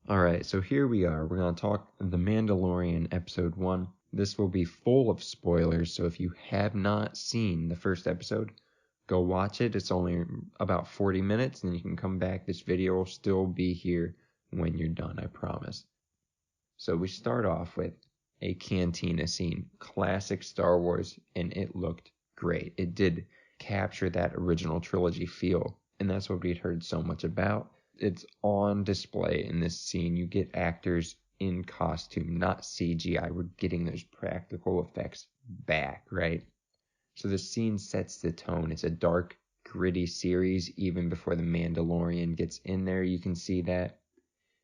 Alright, so here we are. We're going to talk The Mandalorian Episode 1. This will be full of spoilers, so if you have not seen the first episode, go watch it. It's only about 40 minutes, and you can come back. This video will still be here when you're done, I promise. So we start off with a cantina scene. Classic Star Wars, and it looked great. It did capture that original trilogy feel, and that's what we'd heard so much about. It's on display in this scene. You get actors in costume, not CGI. We're getting those practical effects back, right? So the scene sets the tone. It's a dark, gritty series. Even before the Mandalorian gets in there, you can see that.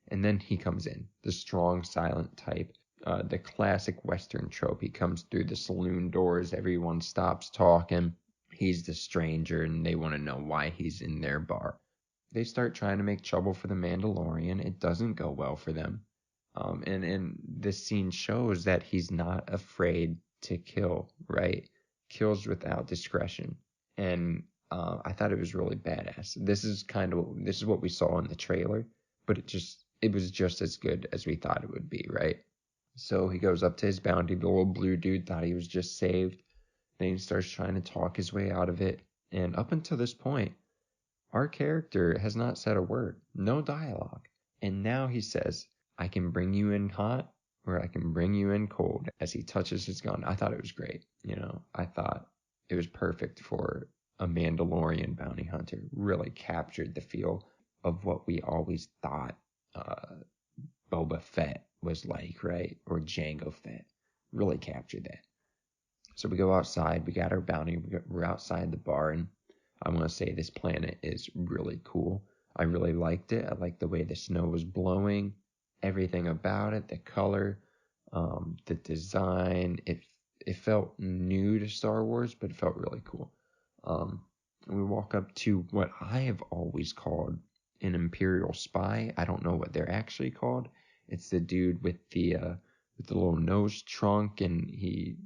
And then he comes in, the strong, silent type, the classic Western trope. He comes through the saloon doors. Everyone stops talking. He's the stranger, and they want to know why he's in their bar. They start trying to make trouble for the Mandalorian. It doesn't go well for them. And this scene shows that he's not afraid to kill, right? Kills without discretion. And I thought it was really badass. This is what we saw in the trailer, but it was just as good as we thought it would be, right? So he goes up to his bounty. The little blue dude thought he was just saved. Then he starts trying to talk his way out of it. And up until this point, our character has not said a word, no dialogue. And now he says, I can bring you in hot or I can bring you in cold, as he touches his gun. I thought it was great. I thought it was perfect for a Mandalorian bounty hunter. Really captured the feel of what we always thought Boba Fett was like, right? Or Jango Fett. Really captured that. So we go outside. We got our bounty. We're outside the bar, and I want to say this planet is really cool. I really liked it. I liked the way the snow was blowing, everything about it, the color, the design. It felt new to Star Wars, but it felt really cool. And we walk up to what I have always called an Imperial spy. I don't know what they're actually called. It's the dude with the little nose trunk, and he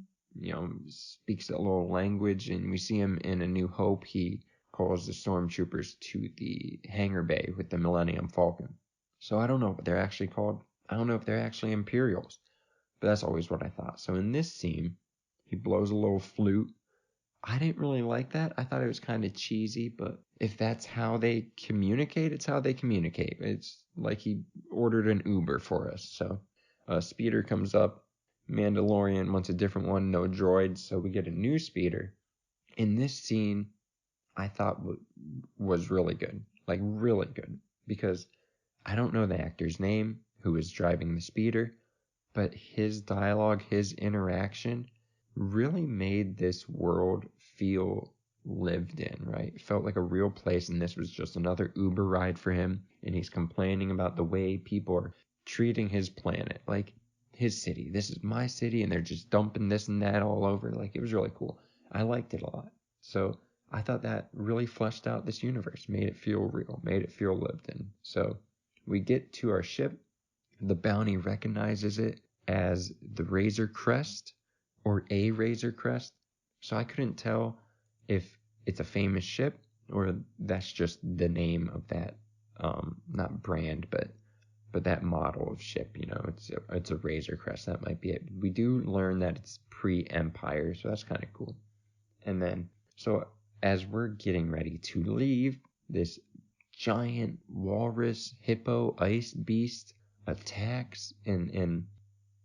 speaks a little language, and we see him in A New Hope. He calls the stormtroopers to the hangar bay with the Millennium Falcon. So I don't know what they're actually called. I don't know if they're actually Imperials, but that's always what I thought. So in this scene, he blows a little flute. I didn't really like that. I thought it was kind of cheesy, but if that's how they communicate, it's how they communicate. It's like he ordered an Uber for us. So a speeder comes up. Mandalorian wants a different one, no droids, so we get a new speeder. In this scene, I thought was really good, like really good, because I don't know the actor's name who is driving the speeder, but his dialogue, his interaction really made this world feel lived in, right? It felt like a real place, and this was just another Uber ride for him, and he's complaining about the way people are treating his planet, like his city. This is my city, and they're just dumping this and that all over. Like, it was really cool. I liked it a lot. So I thought that really fleshed out this universe, made it feel real, made it feel lived in. So we get to our ship. The bounty recognizes it as the Razor Crest or a Razor Crest. So I couldn't tell if it's a famous ship or that's just the name of that, not brand, but that model of ship. It's a Razor Crest. That might be it. We do learn that it's pre-Empire, so that's kind of cool. And then, so as we're getting ready to leave, this giant walrus, hippo, ice beast attacks, and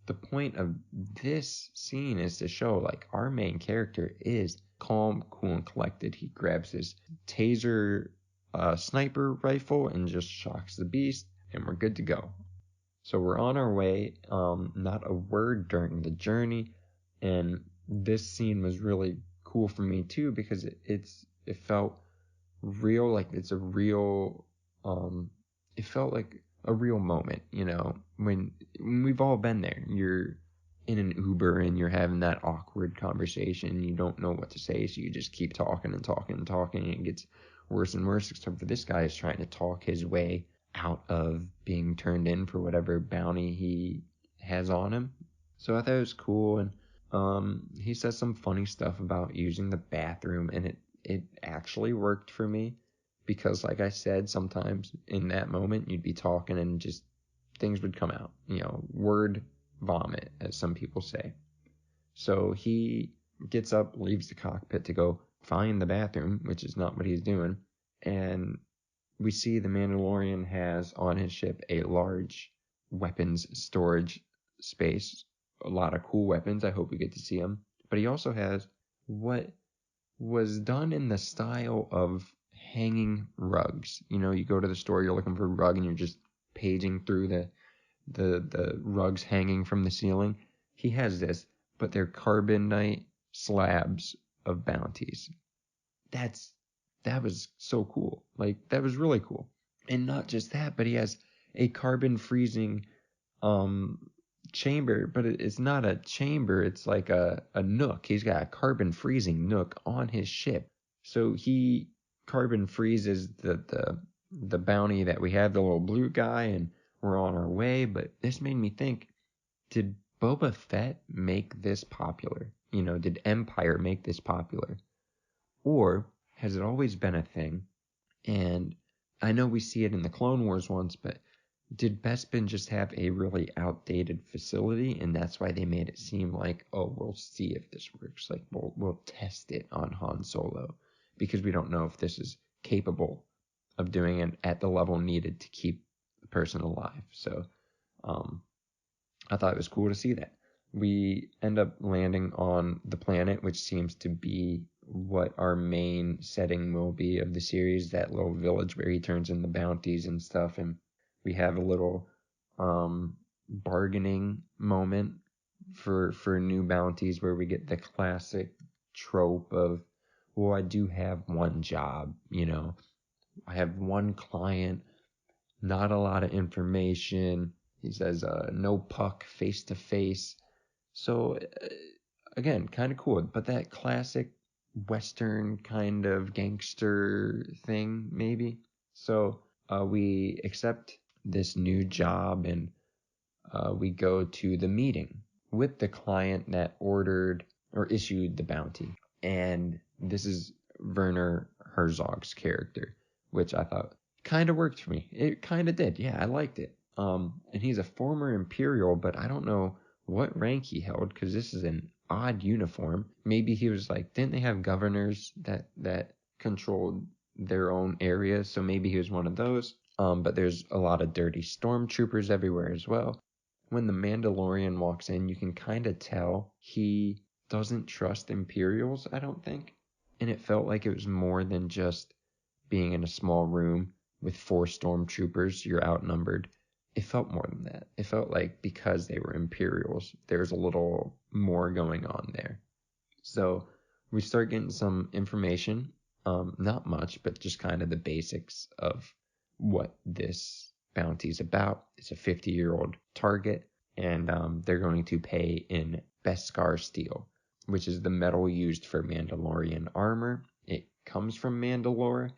the point of this scene is to show, like, our main character is calm, cool, and collected. He grabs his taser sniper rifle and just shocks the beast, and we're good to go. So we're on our way, not a word during the journey, and this scene was really cool for me too, because it felt real, like it's a real, it felt like a real moment, when we've all been there. You're in an Uber and you're having that awkward conversation, and you don't know what to say, so you just keep talking and talking and talking, and it gets worse and worse, except for this guy is trying to talk his way out of being turned in for whatever bounty he has on him. So I thought it was cool, and he says some funny stuff about using the bathroom, and it actually worked for me, because like I said, sometimes in that moment you'd be talking and just things would come out. Word vomit, as some people say. So he gets up, leaves the cockpit to go find the bathroom, which is not what he's doing. And we see the Mandalorian has on his ship a large weapons storage space. A lot of cool weapons. I hope we get to see them. But he also has what was done in the style of hanging rugs. You go to the store, you're looking for a rug, and you're just paging through the rugs hanging from the ceiling. He has this, but they're carbonite slabs of bounties. That was so cool. That was really cool. And not just that, but he has a carbon freezing chamber, but it's not a chamber, it's like a nook. He's got a carbon freezing nook on his ship. So he carbon freezes the bounty that we have, the little blue guy, and we're on our way. But this made me think, did Boba Fett make this popular? Did Empire make this popular? Or has it always been a thing? And I know we see it in the Clone Wars once, but did Bespin just have a really outdated facility, and that's why they made it seem like, oh, we'll see if this works. We'll test it on Han Solo, because we don't know if this is capable of doing it at the level needed to keep the person alive. So I thought it was cool to see that. We end up landing on the planet, which seems to be what our main setting will be of the series, that little village where he turns in the bounties and stuff. And we have a little bargaining moment for new bounties, where we get the classic trope of, well, I do have one job, I have one client, not a lot of information. He says, no puck, face to face. So again, kind of cool, but that classic Western kind of gangster thing, maybe. So we accept this new job, and we go to the meeting with the client that ordered or issued the bounty. And this is Werner Herzog's character, which I thought kind of worked for me. It kind of did. Yeah, I liked it. And he's a former Imperial, but I don't know what rank he held, because this is an odd uniform. Maybe he was didn't they have governors that controlled their own areas? So maybe he was one of those. But there's a lot of dirty stormtroopers everywhere as well. When the Mandalorian walks in, you can kind of tell he doesn't trust Imperials, I don't think. And it felt like it was more than just being in a small room with 4 stormtroopers, you're outnumbered. It felt more than that. It felt like because they were Imperials, there's a little more going on there. So we start getting some information, not much, but just kind of the basics of what this bounty is about. It's a 50-year-old target, and they're going to pay in Beskar steel, which is the metal used for Mandalorian armor. It comes from Mandalore.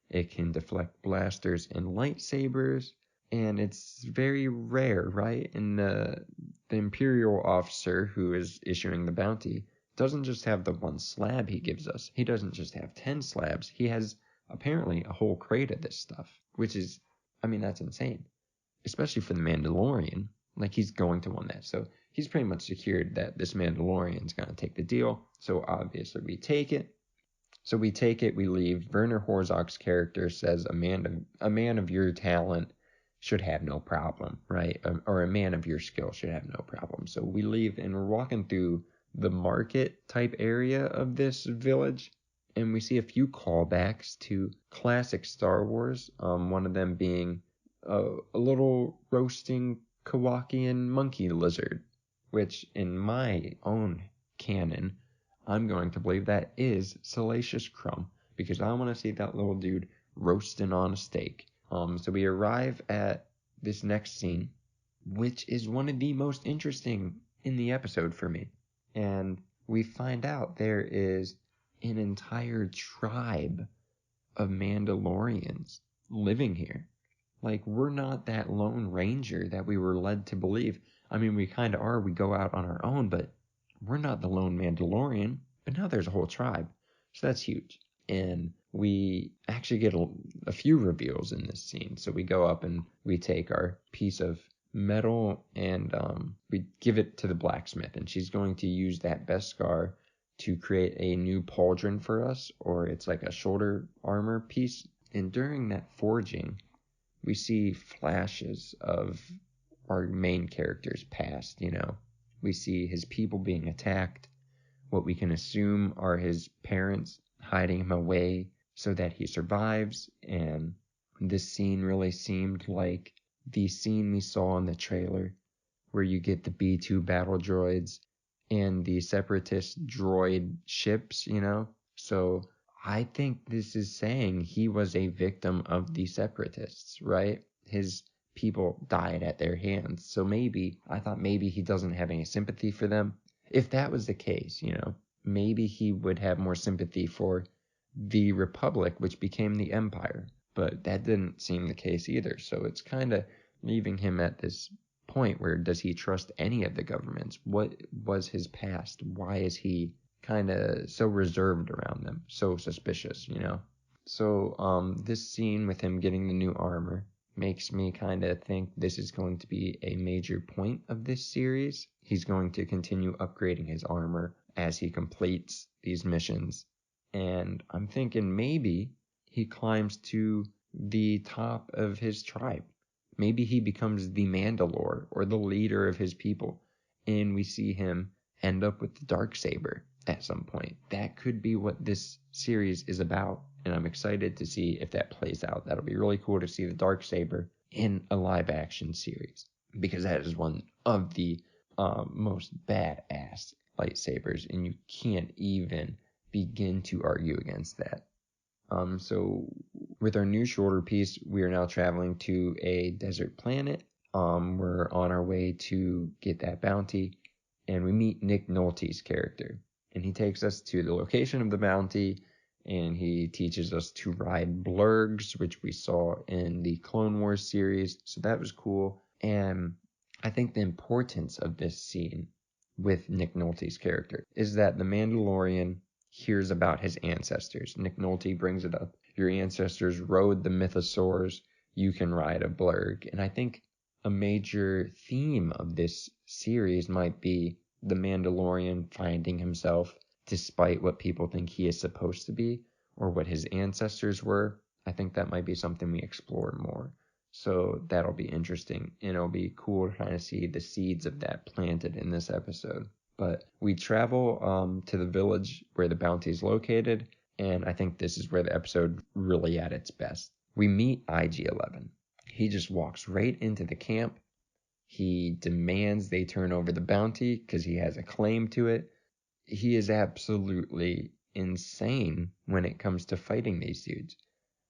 It can deflect blasters and lightsabers, and it's very rare, right? And the Imperial officer who is issuing the bounty doesn't just have the one slab he gives us. He doesn't just have 10 slabs. He has apparently a whole crate of this stuff, which is, that's insane. Especially for the Mandalorian. He's going to want that. So he's pretty much secured that this Mandalorian's going to take the deal. So obviously we take it. We leave. Werner Herzog's character says a man of your talent should have no problem, right? Or a man of your skill should have no problem. So we leave, and we're walking through the market type area of this village, and we see a few callbacks to classic Star Wars. One of them being a little roasting Kowakian monkey lizard, which in my own canon, I'm going to believe that is Salacious Crumb, because I want to see that little dude roasting on a steak. So we arrive at this next scene, which is one of the most interesting in the episode for me. And we find out there is an entire tribe of Mandalorians living here. We're not that lone ranger that we were led to believe. We kind of are. We go out on our own, but we're not the lone Mandalorian. But now there's a whole tribe. So that's huge. And we actually get a few reveals in this scene. So we go up and we take our piece of metal, and we give it to the blacksmith, and she's going to use that Beskar to create a new pauldron for us, or it's like a shoulder armor piece. And during that forging, we see flashes of our main character's past, We see his people being attacked, what we can assume are his parents hiding him away so that he survives, and this scene really seemed like the scene we saw in the trailer where you get the B-2 battle droids and the separatist droid ships, So I think this is saying he was a victim of the separatists, right? His people died at their hands. So I thought maybe he doesn't have any sympathy for them. If that was the case, maybe he would have more sympathy for the Republic, which became the Empire. But that didn't seem the case either. So it's kind of leaving him at this point where does he trust any of the governments? What was his past? Why is he kind of so reserved around them, so suspicious, So this scene with him getting the new armor makes me kind of think this is going to be a major point of this series. He's going to continue upgrading his armor as he completes these missions. And I'm thinking maybe he climbs to the top of his tribe. Maybe he becomes the Mandalore or the leader of his people. And we see him end up with the Darksaber at some point. That could be what this series is about. And I'm excited to see if that plays out. That'll be really cool to see the Darksaber in a live action series, because that is one of the most badass lightsabers, and you can't even begin to argue against that. So with our new shoulder piece, we are now traveling to a desert planet. We're on our way to get that bounty, and we meet Nick Nolte's character, and he takes us to the location of the bounty, and he teaches us to ride blurgs, which we saw in the Clone Wars series. So that was cool. And I think the importance of this scene with Nick Nolte's character is that the Mandalorian hears about his ancestors. Nick Nolte brings it up. Your ancestors rode the mythosaurs. You can ride a blurg. And I think a major theme of this series might be the Mandalorian finding himself despite what people think he is supposed to be or what his ancestors were. I think that might be something we explore more. So that'll be interesting, and it'll be cool to kind of see the seeds of that planted in this episode. But we travel to the village where the bounty is located, and I think this is where the episode really at its best. We meet IG-11. He just walks right into the camp. He demands they turn over the bounty because he has a claim to it. He is absolutely insane when it comes to fighting these dudes.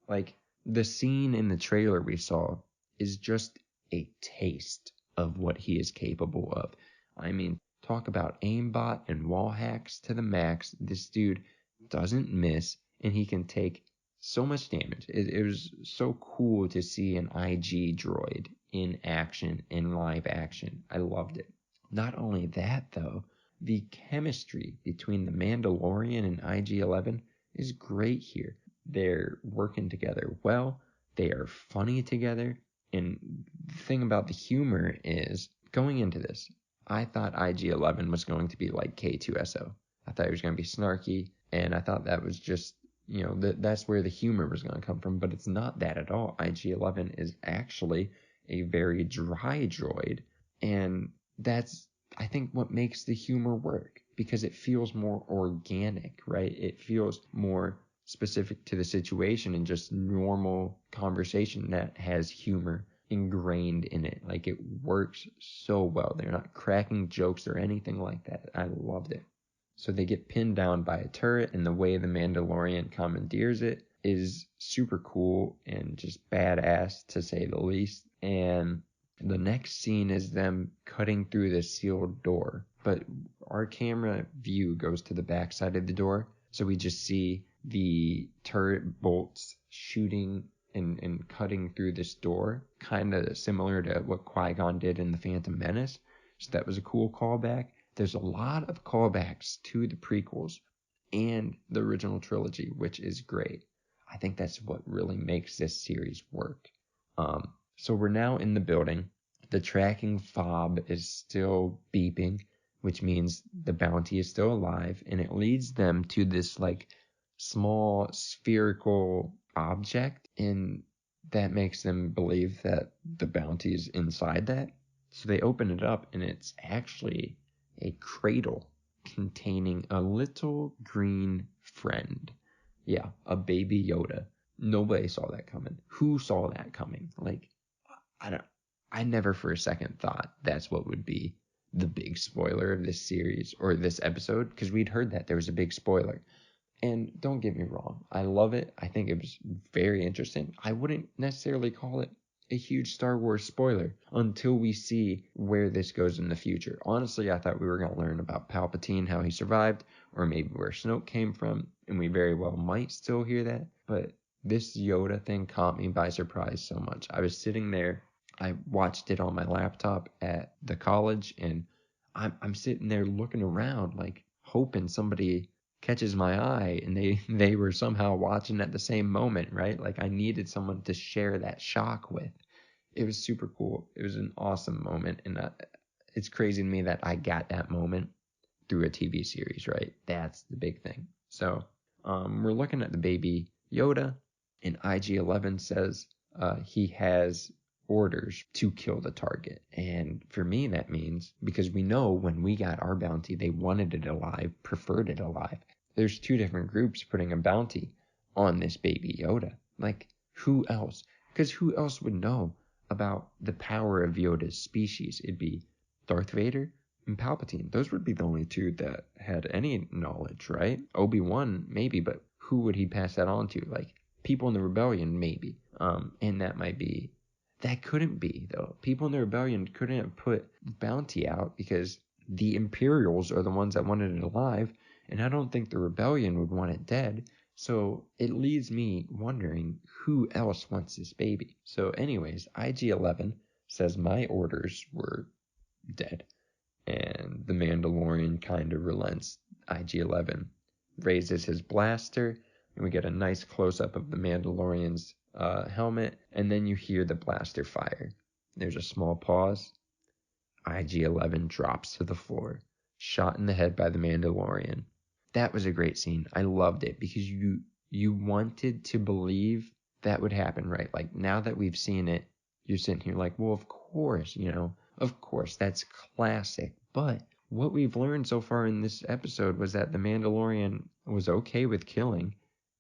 Like, the scene in the trailer we saw is just a taste of what he is capable of. I mean, talk about aimbot and wall hacks to the max. This dude doesn't miss, and he can take so much damage. It was so cool to see an IG droid in action, in live action. I loved it. Not only that, though, the chemistry between the Mandalorian and IG-11 is great here. They're working together well. They are funny together. And the thing about the humor is, going into this, I thought IG-11 was going to be like K2SO. I thought he was going to be snarky, and I thought that was just, that's where the humor was going to come from, but it's not that at all. IG-11 is actually a very dry droid, and that's, I think, what makes the humor work, because it feels more organic, right? It feels more specific to the situation and just normal conversation that has humor ingrained in it. Like, it works so well. They're not cracking jokes or anything like that. I loved it. So they get pinned down by a turret, and the way the Mandalorian commandeers it is super cool and just badass, to say the least. And the next scene is them cutting through the sealed door, but our camera view goes to the back side of the door, so we just see the turret bolts shooting and cutting through this door, kind of similar to what Qui-Gon did in The Phantom Menace. So that was a cool callback. There's a lot of callbacks to the prequels and the original trilogy, which is great. I think that's what really makes this series work. So we're now in the building. The tracking fob is still beeping, which means the bounty is still alive, and it leads them to this like small spherical object, and that makes them believe that the bounty is inside that. So they open it up, and it's actually a cradle containing a little green friend. Yeah, a baby Yoda. Nobody saw that coming. Who saw that coming? Like, I never for a second thought that's what would be the big spoiler of this series or this episode, because we'd heard that there was a big spoiler. And don't get me wrong, I love it. I think it was very interesting. I wouldn't necessarily call it a huge Star Wars spoiler until we see where this goes in the future. Honestly, I thought we were going to learn about Palpatine, how he survived, or maybe where Snoke came from, and we very well might still hear that. But this Yoda thing caught me by surprise so much. I was sitting there, I watched it on my laptop at the college, and I'm sitting there looking around, like hoping somebody catches my eye, and they were somehow watching at the same moment, right? Like I needed someone to share that shock with. It was super cool. It was an awesome moment, and it's crazy to me that I got that moment through a TV series, right? That's the big thing. So we're looking at the baby Yoda, and IG-11 says he has orders to kill the target. And for me, that means, because we know when we got our bounty, they wanted it alive, preferred it alive. There's two different groups putting a bounty on this baby Yoda. Like, who else? Because who else would know about the power of Yoda's species? It'd be Darth Vader and Palpatine. Those would be the only two that had any knowledge, right? Obi-Wan, maybe, but who would he pass that on to? Like, people in the rebellion, maybe. And that couldn't be, though. People in the rebellion couldn't have put bounty out because the Imperials are the ones that wanted it alive, and I don't think the rebellion would want it dead. So it leaves me wondering who else wants this baby. So anyways, IG-11 says my orders were dead, and the Mandalorian kind of relents. IG-11 raises his blaster, and we get a nice close-up of the Mandalorian's helmet, and then you hear the blaster fire. There's a small pause. IG-11 drops to the floor, shot in the head by the Mandalorian. That was a great scene. I loved it because you wanted to believe that would happen, right? Like, now that we've seen it, you're sitting here like, well, of course, of course, that's classic. But what we've learned so far in this episode was that the Mandalorian was okay with killing.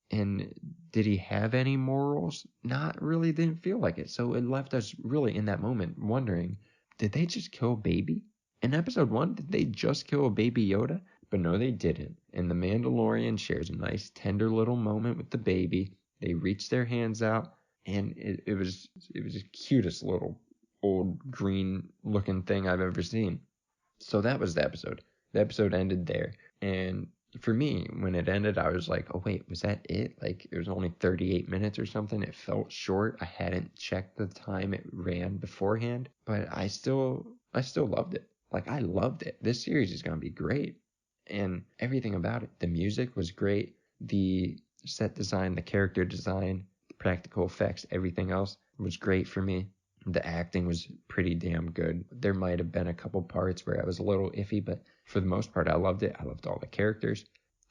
And did he have any morals? Not really, didn't feel like it. So it left us really in that moment wondering, did they just kill baby? In episode 1, did they just kill a baby Yoda? But no, they didn't. And the Mandalorian shares a nice tender little moment with the baby. They reach their hands out, and it was the cutest little old green looking thing I've ever seen. So that was the episode. The episode ended there. And for me, when it ended, I was like, oh wait, was that it? Like, it was only 38 minutes or something. It felt short. I hadn't checked the time it ran beforehand, but I still loved it. Like, I loved it. This series is going to be great. And everything about it. The music was great. The set design, the character design, the practical effects, everything else was great for me. The acting was pretty damn good. There might have been a couple parts where I was a little iffy, but for the most part, I loved it. I loved all the characters.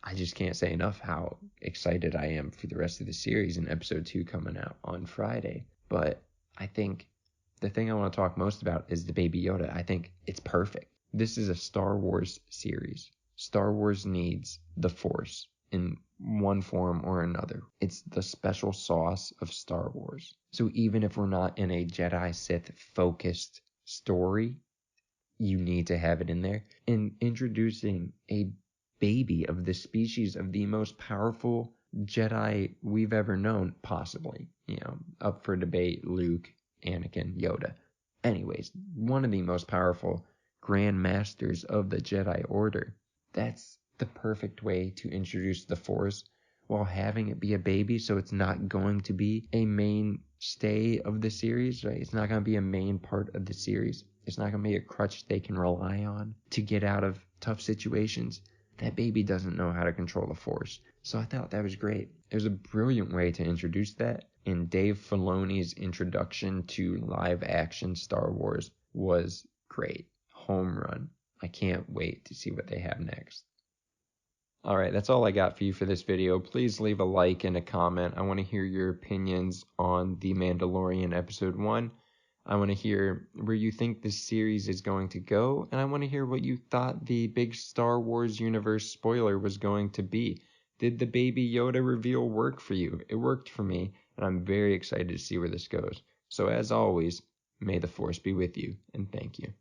I just can't say enough how excited I am for the rest of the series and episode 2 coming out on Friday. But I think the thing I want to talk most about is the Baby Yoda. I think it's perfect. This is a Star Wars series. Star Wars needs the Force in one form or another. It's the special sauce of Star Wars. So even if we're not in a Jedi Sith focused story, you need to have it in there. And introducing a baby of the species of the most powerful Jedi we've ever known, possibly, up for debate, Luke, Anakin, Yoda. Anyways, one of the most powerful Grand Masters of the Jedi Order. That's the perfect way to introduce the Force while having it be a baby, so it's not going to be a mainstay of the series, right? It's not going to be a main part of the series. It's not going to be a crutch they can rely on to get out of tough situations. That baby doesn't know how to control the Force. So I thought that was great. It was a brilliant way to introduce that, and Dave Filoni's introduction to live action Star Wars was great. Home run. I can't wait to see what they have next. Alright, that's all I got for you for this video. Please leave a like and a comment. I want to hear your opinions on The Mandalorian Episode 1. I want to hear where you think this series is going to go, and I want to hear what you thought the big Star Wars universe spoiler was going to be. Did the Baby Yoda reveal work for you? It worked for me, and I'm very excited to see where this goes. So as always, may the Force be with you, and thank you.